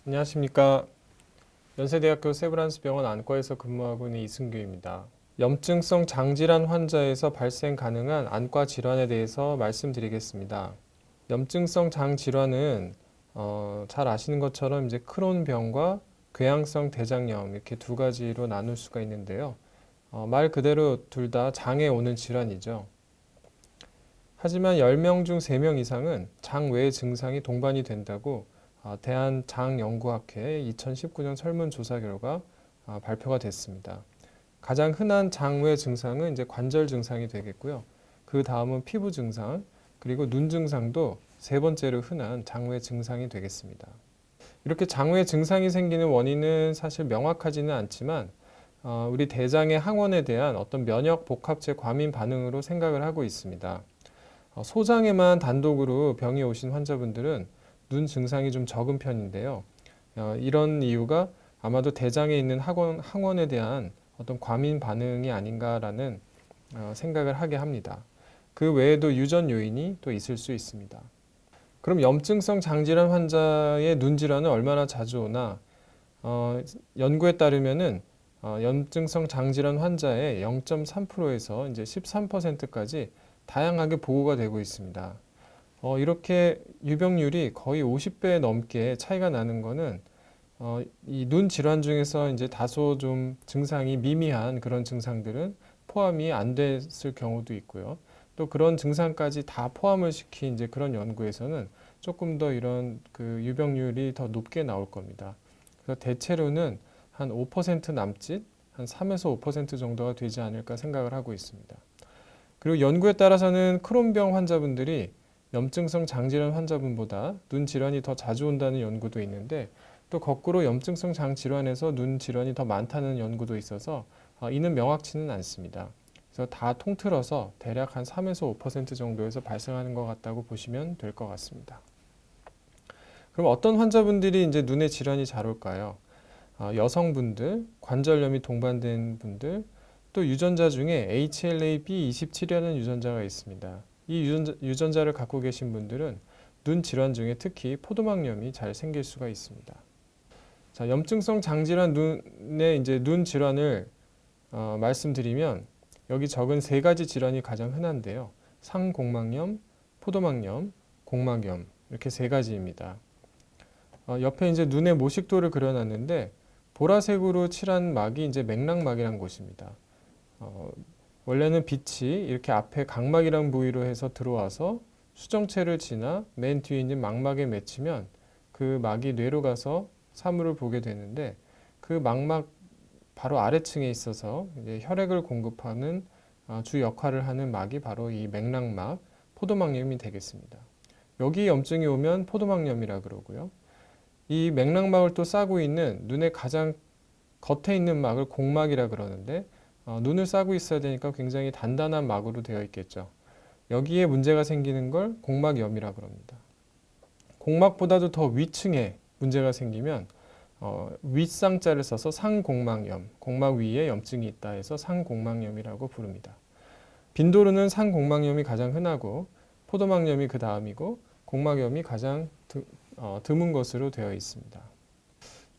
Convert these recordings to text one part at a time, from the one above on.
안녕하십니까. 연세대학교 세브란스병원 안과에서 근무하고 있는 이승규입니다. 염증성 장질환 환자에서 발생 가능한 안과 질환에 대해서 말씀드리겠습니다. 염증성 장질환은 잘 아시는 것처럼 이제 크론병과 궤양성 대장염 이렇게 두 가지로 나눌 수가 있는데요. 말 그대로 둘 다 장에 오는 질환이죠. 하지만 10명 중 3명 이상은 장 외의 증상이 동반이 된다고 대한장연구학회 2019년 설문조사 결과 발표가 됐습니다. 가장 흔한 장외 증상은 이제 관절 증상이 되겠고요. 그 다음은 피부 증상, 그리고 눈 증상도 세 번째로 흔한 장외 증상이 되겠습니다. 이렇게 장외 증상이 생기는 원인은 사실 명확하지는 않지만 우리 대장의 항원에 대한 어떤 면역 복합체 과민 반응으로 생각을 하고 있습니다. 소장에만 단독으로 병이 오신 환자분들은 눈 증상이 좀 적은 편인데요. 이런 이유가 아마도 대장에 있는 항원에 대한 어떤 과민 반응이 아닌가라는 생각을 하게 합니다. 그 외에도 유전 요인이 또 있을 수 있습니다. 그럼 염증성 장질환 환자의 눈 질환은 얼마나 자주 오나? 연구에 따르면은 염증성 장질환 환자의 0.3%에서 이제 13%까지 다양하게 보고가 되고 있습니다. 이렇게 유병률이 거의 50배 넘게 차이가 나는 거는 이 눈 질환 중에서 이제 다소 좀 증상이 미미한 그런 증상들은 포함이 안 됐을 경우도 있고요. 또 그런 증상까지 다 포함을 시킨 이제 그런 연구에서는 조금 더 이런 그 유병률이 더 높게 나올 겁니다. 그래서 대체로는 한 5% 남짓, 한 3에서 5% 정도가 되지 않을까 생각을 하고 있습니다. 그리고 연구에 따라서는 크론병 환자분들이 염증성 장질환 환자분보다 눈 질환이 더 자주 온다는 연구도 있는데 또 거꾸로 염증성 장질환에서 눈 질환이 더 많다는 연구도 있어서 이는 명확치는 않습니다. 그래서 다 통틀어서 대략 한 3에서 5% 정도에서 발생하는 것 같다고 보시면 될 것 같습니다. 그럼 어떤 환자분들이 이제 눈에 질환이 잘 올까요? 여성분들, 관절염이 동반된 분들, 또 유전자 중에 HLA-B27이라는 유전자가 있습니다. 이 유전자를 갖고 계신 분들은 눈 질환 중에 특히 포도막염이 잘 생길 수가 있습니다. 자, 염증성 장질환 눈의 이제 눈 질환을 말씀드리면 여기 적은 세 가지 질환이 가장 흔한데요. 상공막염, 포도막염, 공막염 이렇게 세 가지입니다. 옆에 이제 눈의 모식도를 그려놨는데 보라색으로 칠한 막이 이제 맥락막이라는 곳입니다. 원래는 빛이 이렇게 앞에 각막이란 부위로 해서 들어와서 수정체를 지나 맨 뒤에 있는 망막에 맺히면 그 막이 뇌로 가서 사물을 보게 되는데 그 망막 바로 아래층에 있어서 이제 혈액을 공급하는 주 역할을 하는 막이 바로 이 맥락막, 포도막염이 되겠습니다. 여기 염증이 오면 포도막염이라 그러고요. 이 맥락막을 또 싸고 있는 눈의 가장 겉에 있는 막을 공막이라 그러는데 눈을 싸고 있어야 되니까 굉장히 단단한 막으로 되어 있겠죠. 여기에 문제가 생기는 걸 공막염이라 그럽니다. 공막보다도 더 위층에 문제가 생기면 윗상자를 써서 상공막염, 공막 위에 염증이 있다 해서 상공막염이라고 부릅니다. 빈도로는 상공막염이 가장 흔하고 포도막염이 그 다음이고 공막염이 가장 드문 것으로 되어 있습니다.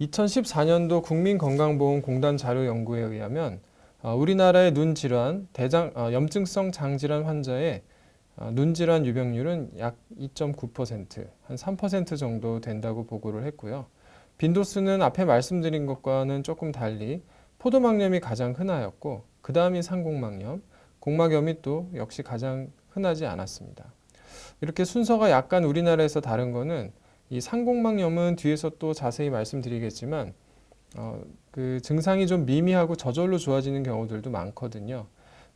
2014년도 국민건강보험공단 자료 연구에 의하면 우리나라의 눈 질환, 염증성 장질환 환자의 눈 질환 유병률은 약 2.9%, 한 3% 정도 된다고 보고를 했고요. 빈도수는 앞에 말씀드린 것과는 조금 달리 포도막염이 가장 흔하였고 그 다음이 상공막염, 공막염이 또 역시 가장 흔하지 않았습니다. 이렇게 순서가 약간 우리나라에서 다른 거는 이 상공막염은 뒤에서 또 자세히 말씀드리겠지만 그 증상이 좀 미미하고 저절로 좋아지는 경우들도 많거든요.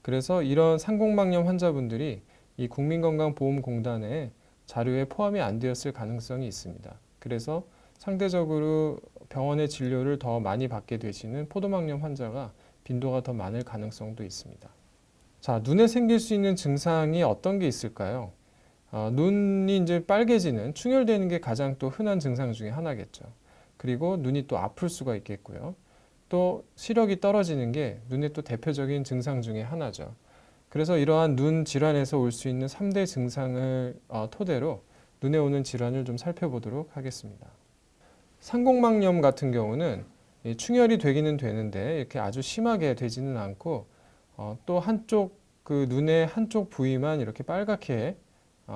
그래서 이런 상공막염 환자분들이 이 국민건강보험공단의 자료에 포함이 안 되었을 가능성이 있습니다. 그래서 상대적으로 병원의 진료를 더 많이 받게 되시는 포도막염 환자가 빈도가 더 많을 가능성도 있습니다. 자, 눈에 생길 수 있는 증상이 어떤 게 있을까요? 눈이 이제 빨개지는, 충혈되는 게 가장 또 흔한 증상 중에 하나겠죠. 그리고 눈이 또 아플 수가 있겠고요. 또 시력이 떨어지는 게 눈의 또 대표적인 증상 중에 하나죠. 그래서 이러한 눈 질환에서 올 수 있는 3대 증상을 토대로 눈에 오는 질환을 좀 살펴보도록 하겠습니다. 상공막염 같은 경우는 이 충혈이 되기는 되는데 이렇게 아주 심하게 되지는 않고 또 한쪽 그 눈의 한쪽 부위만 이렇게 빨갛게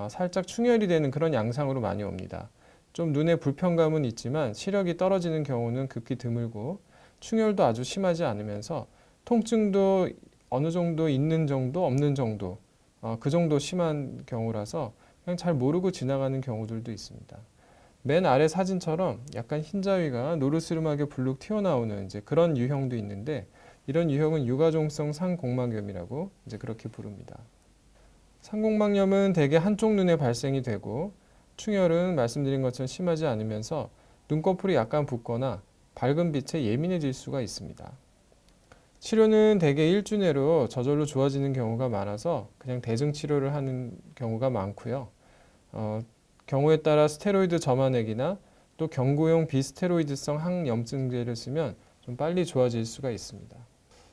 살짝 충혈이 되는 그런 양상으로 많이 옵니다. 좀 눈에 불편감은 있지만 시력이 떨어지는 경우는 극히 드물고 충혈도 아주 심하지 않으면서 통증도 어느 정도 있는 정도 없는 정도 그 정도 심한 경우라서 그냥 잘 모르고 지나가는 경우들도 있습니다. 맨 아래 사진처럼 약간 흰자위가 노르스름하게 불룩 튀어나오는 이제 그런 유형도 있는데 이런 유형은 유가종성 상공막염이라고 이제 그렇게 부릅니다. 상공막염은 대개 한쪽 눈에 발생이 되고 충혈은 말씀드린 것처럼 심하지 않으면서 눈꺼풀이 약간 붓거나 밝은 빛에 예민해질 수가 있습니다. 치료는 대개 1주 내로 저절로 좋아지는 경우가 많아서 그냥 대증 치료를 하는 경우가 많고요. 경우에 따라 스테로이드 점화액이나 또 경구용 비스테로이드성 항염증제를 쓰면 좀 빨리 좋아질 수가 있습니다.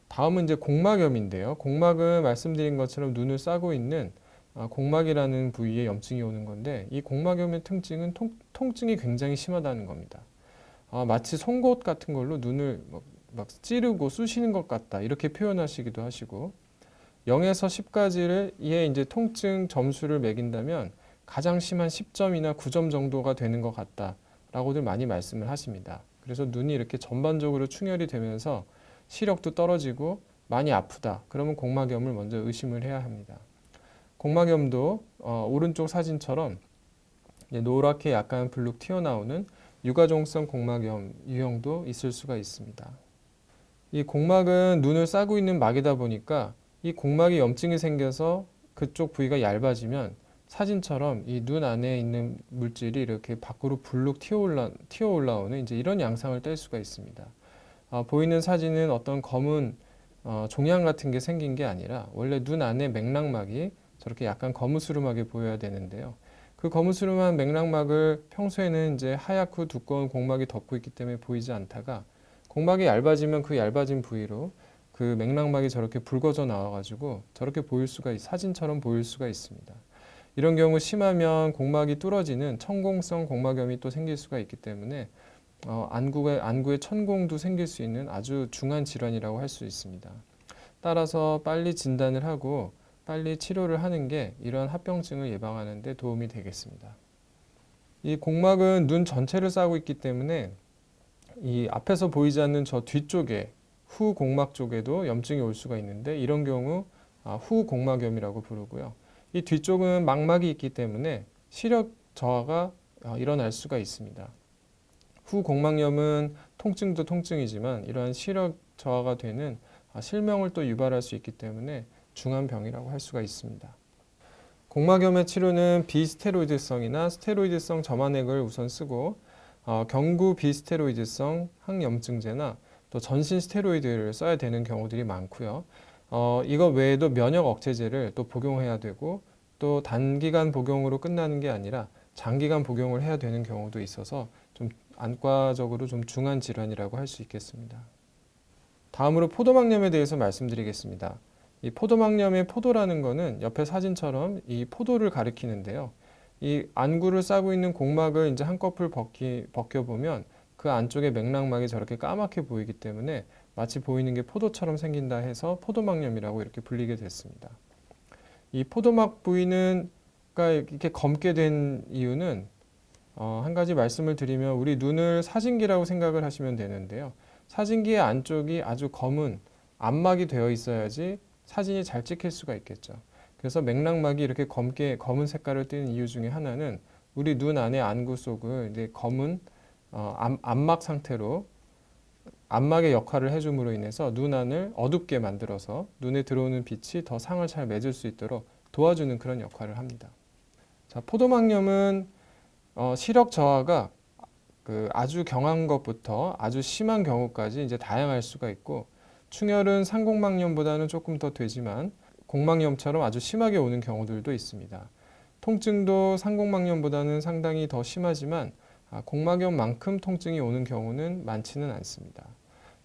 다음은 이제 공막염인데요. 공막은 말씀드린 것처럼 눈을 싸고 있는 공막이라는 부위에 염증이 오는 건데 이 공막염의 특징은 통증이 굉장히 심하다는 겁니다. 마치 송곳 같은 걸로 눈을 막 찌르고 쑤시는 것 같다 이렇게 표현하시기도 하시고 0에서 10까지를 이에 이제 통증 점수를 매긴다면 가장 심한 10점이나 9점 정도가 되는 것 같다라고들 많이 말씀을 하십니다. 그래서 눈이 이렇게 전반적으로 충혈이 되면서 시력도 떨어지고 많이 아프다. 그러면 공막염을 먼저 의심을 해야 합니다. 공막염도 오른쪽 사진처럼 노랗게 약간 불룩 튀어나오는 유가종성 공막염 유형도 있을 수가 있습니다. 이 공막은 눈을 싸고 있는 막이다 보니까 이 공막에 염증이 생겨서 그쪽 부위가 얇아지면 사진처럼 이 눈 안에 있는 물질이 이렇게 밖으로 불룩 튀어 올라오는 이제 이런 양상을 뗄 수가 있습니다. 보이는 사진은 어떤 검은 종양 같은 게 생긴 게 아니라 원래 눈 안에 맥락막이 저렇게 약간 거무스름하게 보여야 되는데요. 그 거무스름한 맥락막을 평소에는 이제 하얗고 두꺼운 공막이 덮고 있기 때문에 보이지 않다가 공막이 얇아지면 그 얇아진 부위로 그 맥락막이 저렇게 붉어져 나와가지고 저렇게 보일 수가 사진처럼 보일 수가 있습니다. 이런 경우 심하면 공막이 뚫어지는 천공성 공막염이 또 생길 수가 있기 때문에 안구에 천공도 생길 수 있는 아주 중한 질환이라고 할 수 있습니다. 따라서 빨리 진단을 하고 빨리 치료를 하는 게 이러한 합병증을 예방하는 데 도움이 되겠습니다. 이 공막은 눈 전체를 싸고 있기 때문에 이 앞에서 보이지 않는 저 뒤쪽에 후공막 쪽에도 염증이 올 수가 있는데 이런 경우 후공막염이라고 부르고요. 이 뒤쪽은 망막이 있기 때문에 시력 저하가 일어날 수가 있습니다. 후공막염은 통증도 통증이지만 이러한 시력 저하가 되는 실명을 또 유발할 수 있기 때문에 중한 병이라고 할 수가 있습니다. 공막염의 치료는 비스테로이드성이나 스테로이드성 점화액을 우선 쓰고 경구 비스테로이드성 항염증제나 또 전신 스테로이드를 써야 되는 경우들이 많고요. 이거 외에도 면역 억제제를 또 복용해야 되고 또 단기간 복용으로 끝나는 게 아니라 장기간 복용을 해야 되는 경우도 있어서 좀 안과적으로 좀 중한 질환이라고 할 수 있겠습니다. 다음으로 포도막염에 대해서 말씀드리겠습니다. 이 포도막염의 포도라는 거는 옆에 사진처럼 이 포도를 가리키는데요. 이 안구를 싸고 있는 공막을 이제 한꺼풀 벗겨보면 그 안쪽에 맥락막이 저렇게 까맣게 보이기 때문에 마치 보이는 게 포도처럼 생긴다 해서 포도막염이라고 이렇게 불리게 됐습니다. 이 포도막 부위는 이렇게 검게 된 이유는 한 가지 말씀을 드리면 우리 눈을 사진기라고 생각을 하시면 되는데요. 사진기의 안쪽이 아주 검은 안막이 되어 있어야지 사진이 잘 찍힐 수가 있겠죠. 그래서 맥락막이 이렇게 검은 색깔을 띠는 이유 중에 하나는 우리 눈 안의 안구 속을 이제 검은 안막 상태로 안막의 역할을 해줌으로 인해서 눈 안을 어둡게 만들어서 눈에 들어오는 빛이 더 상을 잘 맺을 수 있도록 도와주는 그런 역할을 합니다. 자, 포도막염은 시력 저하가 아주 경한 것부터 아주 심한 경우까지 이제 다양할 수가 있고 충혈은 상공막염보다는 조금 더 되지만 공막염처럼 아주 심하게 오는 경우들도 있습니다. 통증도 상공막염보다는 상당히 더 심하지만 공막염만큼 통증이 오는 경우는 많지는 않습니다.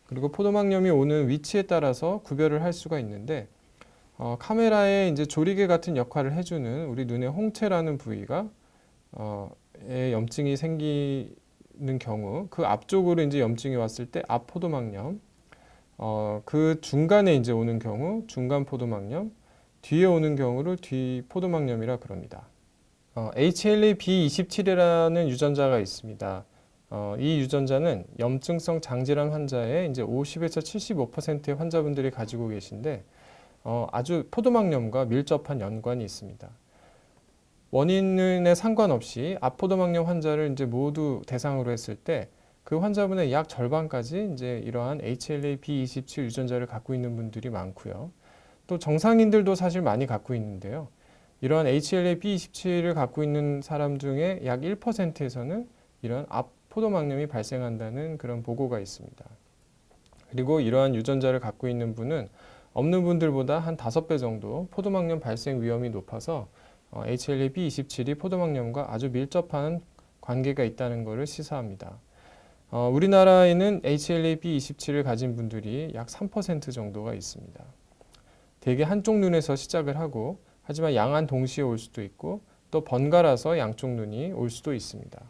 그리고 포도막염이 오는 위치에 따라서 구별을 할 수가 있는데 카메라에 이제 조리개 같은 역할을 해주는 우리 눈의 홍채라는 부위가 염증이 생기는 있는 경우 그 앞쪽으로 이제 염증이 왔을 때 앞포도막염, 그 중간에 이제 오는 경우 중간 포도막염, 뒤에 오는 경우를 뒤 포도막염이라 그럽니다. HLA-B27이라는 유전자가 있습니다. 이 유전자는 염증성 장질환 환자의 이제 50에서 75%의 환자분들이 가지고 계신데 아주 포도막염과 밀접한 연관이 있습니다. 원인에 상관없이 앞포도막염 환자를 이제 모두 대상으로 했을 때 그 환자분의 약 절반까지 이제 이러한 HLA-B27 유전자를 갖고 있는 분들이 많고요. 또 정상인들도 사실 많이 갖고 있는데요. 이러한 HLA-B27을 갖고 있는 사람 중에 약 1%에서는 이런 앞포도막염이 발생한다는 그런 보고가 있습니다. 그리고 이러한 유전자를 갖고 있는 분은 없는 분들보다 한 5배 정도 포도막염 발생 위험이 높아서 HLA-B27이 포도막염과 아주 밀접한 관계가 있다는 것을 시사합니다. 우리나라에는 HLA-B27을 가진 분들이 약 3% 정도가 있습니다. 대개 한쪽 눈에서 시작을 하고 하지만 양안 동시에 올 수도 있고 또 번갈아서 양쪽 눈이 올 수도 있습니다.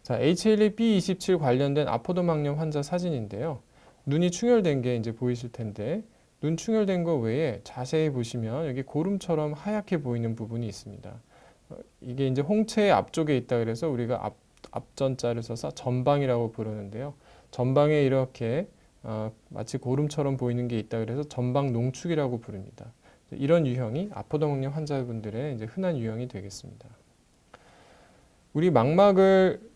자, HLA-B27 관련된 앞포도막염 환자 사진인데요. 눈이 충혈된 게 이제 보이실 텐데 눈 충혈된 거 외에 자세히 보시면 여기 고름처럼 하얗게 보이는 부분이 있습니다. 이게 이제 홍채의 앞쪽에 있다 그래서 우리가 앞전자를 써서 전방이라고 부르는데요. 전방에 이렇게 마치 고름처럼 보이는 게 있다 그래서 전방 농축이라고 부릅니다. 이런 유형이 앞포도막염 환자분들의 이제 흔한 유형이 되겠습니다. 우리 망막을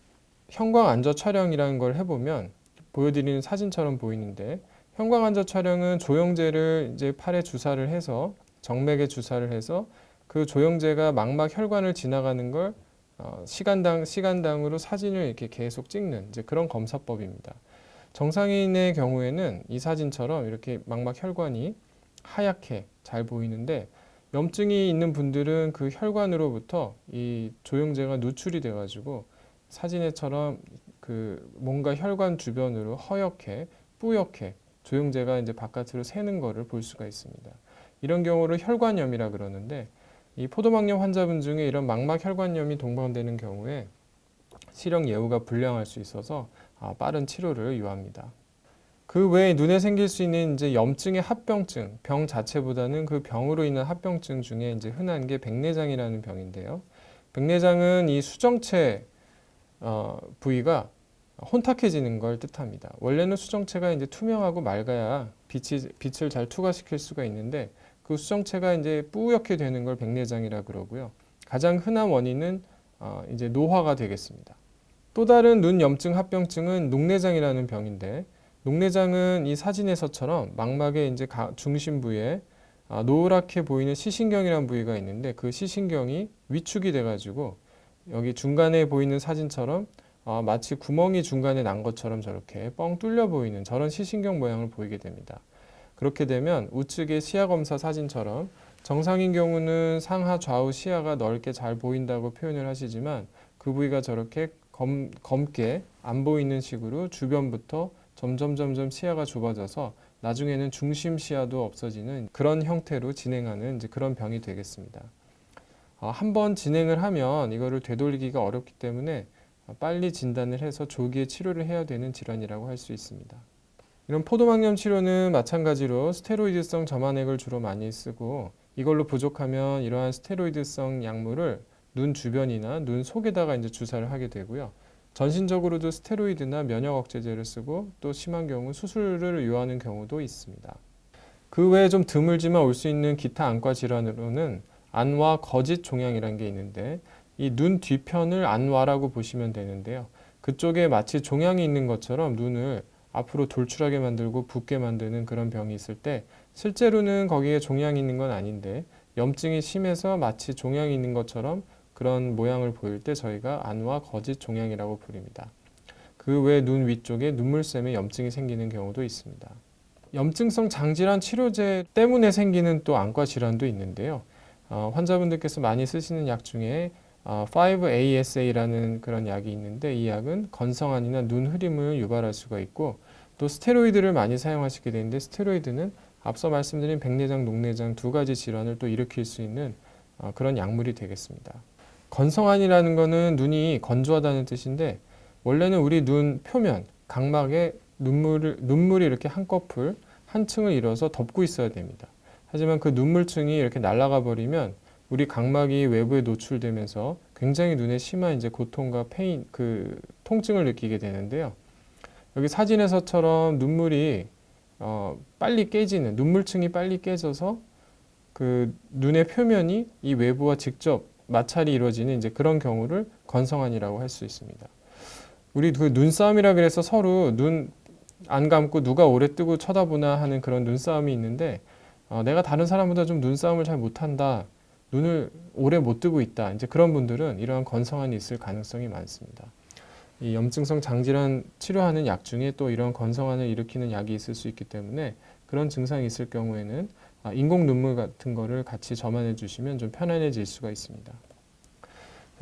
형광 안저 촬영이라는 걸 해보면 보여드리는 사진처럼 보이는데 형광 안저 촬영은 조영제를 이제 팔에 주사를 해서 정맥에 주사를 해서 그 조영제가 망막 혈관을 지나가는 걸 시간당으로 사진을 이렇게 계속 찍는 이제 그런 검사법입니다. 정상인의 경우에는 이 사진처럼 이렇게 망막 혈관이 하얗게 잘 보이는데 염증이 있는 분들은 그 혈관으로부터 이 조영제가 누출이 돼가지고 사진에처럼 그 뭔가 혈관 주변으로 허옇게 뿌옇게 조영제가 이제 바깥으로 새는 거를 볼 수가 있습니다. 이런 경우를 혈관염이라 그러는데 이 포도막염 환자분 중에 이런 망막 혈관염이 동반되는 경우에 시력 예후가 불량할 수 있어서 빠른 치료를 요합니다. 그 외에 눈에 생길 수 있는 이제 염증의 합병증, 병 자체보다는 그 병으로 인한 합병증 중에 이제 흔한 게 백내장이라는 병인데요. 백내장은 이 수정체 부위가 혼탁해지는 걸 뜻합니다. 원래는 수정체가 이제 투명하고 맑아야 빛을 잘 투과시킬 수가 있는데 그 수정체가 이제 뿌옇게 되는 걸 백내장이라 그러고요. 가장 흔한 원인은 이제 노화가 되겠습니다. 또 다른 눈 염증 합병증은 녹내장이라는 병인데 녹내장은 이 사진에서처럼 망막의 이제 중심 부위에 노랗게 보이는 시신경이라는 부위가 있는데 그 시신경이 위축이 돼가지고 여기 중간에 보이는 사진처럼 마치 구멍이 중간에 난 것처럼 저렇게 뻥 뚫려 보이는 저런 시신경 모양을 보이게 됩니다. 그렇게 되면 우측의 시야 검사 사진처럼 정상인 경우는 상하 좌우 시야가 넓게 잘 보인다고 표현을 하시지만 그 부위가 저렇게 검게 안 보이는 식으로 주변부터 점점 시야가 좁아져서 나중에는 중심 시야도 없어지는 그런 형태로 진행하는 이제 그런 병이 되겠습니다. 한번 진행을 하면 이거를 되돌리기가 어렵기 때문에 빨리 진단을 해서 조기에 치료를 해야 되는 질환이라고 할 수 있습니다. 이런 포도막염 치료는 마찬가지로 스테로이드성 점안액을 주로 많이 쓰고 이걸로 부족하면 이러한 스테로이드성 약물을 눈 주변이나 눈 속에다가 이제 주사를 하게 되고요. 전신적으로도 스테로이드나 면역 억제제를 쓰고 또 심한 경우 수술을 요하는 경우도 있습니다. 그 외에 좀 드물지만 올 수 있는 기타 안과 질환으로는 안와 거짓 종양이라는 게 있는데 이 눈 뒤편을 안와라고 보시면 되는데요. 그쪽에 마치 종양이 있는 것처럼 눈을 앞으로 돌출하게 만들고 붓게 만드는 그런 병이 있을 때 실제로는 거기에 종양이 있는 건 아닌데 염증이 심해서 마치 종양이 있는 것처럼 그런 모양을 보일 때 저희가 안와 거짓 종양이라고 부릅니다. 그 외 눈 위쪽에 눈물샘에 염증이 생기는 경우도 있습니다. 염증성 장질환 치료제 때문에 생기는 또 안과 질환도 있는데요. 환자분들께서 많이 쓰시는 약 중에 5-ASA라는 그런 약이 있는데 이 약은 건성안이나 눈 흐림을 유발할 수가 있고 또 스테로이드를 많이 사용하시게 되는데 스테로이드는 앞서 말씀드린 백내장, 녹내장 두 가지 질환을 또 일으킬 수 있는 그런 약물이 되겠습니다. 건성안이라는 거는 눈이 건조하다는 뜻인데 원래는 우리 눈 표면, 각막에 눈물이 이렇게 한꺼풀, 한 층을 이뤄서 덮고 있어야 됩니다. 하지만 그 눈물층이 이렇게 날아가 버리면 우리 각막이 외부에 노출되면서 굉장히 눈에 심한 이제 고통과 페인, 그 통증을 느끼게 되는데요. 여기 사진에서처럼 눈물이 빨리 깨지는, 눈물층이 빨리 깨져서 그 눈의 표면이 이 외부와 직접 마찰이 이루어지는 이제 그런 경우를 건성환이라고 할 수 있습니다. 우리 그 눈싸움이라 그래서 서로 눈 안 감고 누가 오래 뜨고 쳐다보나 하는 그런 눈싸움이 있는데 내가 다른 사람보다 좀 눈싸움을 잘 못한다. 눈을 오래 못 뜨고 있다. 이제 그런 분들은 이러한 건성환이 있을 가능성이 많습니다. 이 염증성 장질환 치료하는 약 중에 또 이런 건성환을 일으키는 약이 있을 수 있기 때문에 그런 증상이 있을 경우에는 인공 눈물 같은 거를 같이 점안해 주시면 좀 편안해질 수가 있습니다.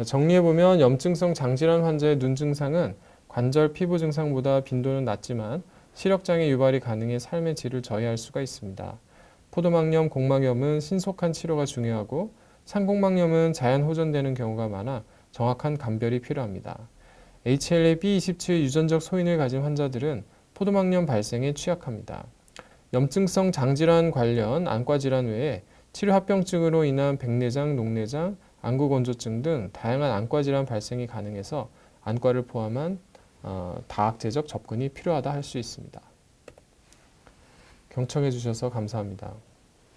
정리해보면 염증성 장질환 환자의 눈 증상은 관절 피부 증상보다 빈도는 낮지만 시력장애 유발이 가능해 삶의 질을 저해할 수가 있습니다. 포도막염, 공막염은 신속한 치료가 중요하고 상공막염은 자연 호전되는 경우가 많아 정확한 감별이 필요합니다. HLA-B27 유전적 소인을 가진 환자들은 포도막염 발생에 취약합니다. 염증성 장질환 관련 안과 질환 외에 치료 합병증으로 인한 백내장, 녹내장, 안구건조증 등 다양한 안과 질환 발생이 가능해서 안과를 포함한 다학제적 접근이 필요하다 할 수 있습니다. 경청해 주셔서 감사합니다.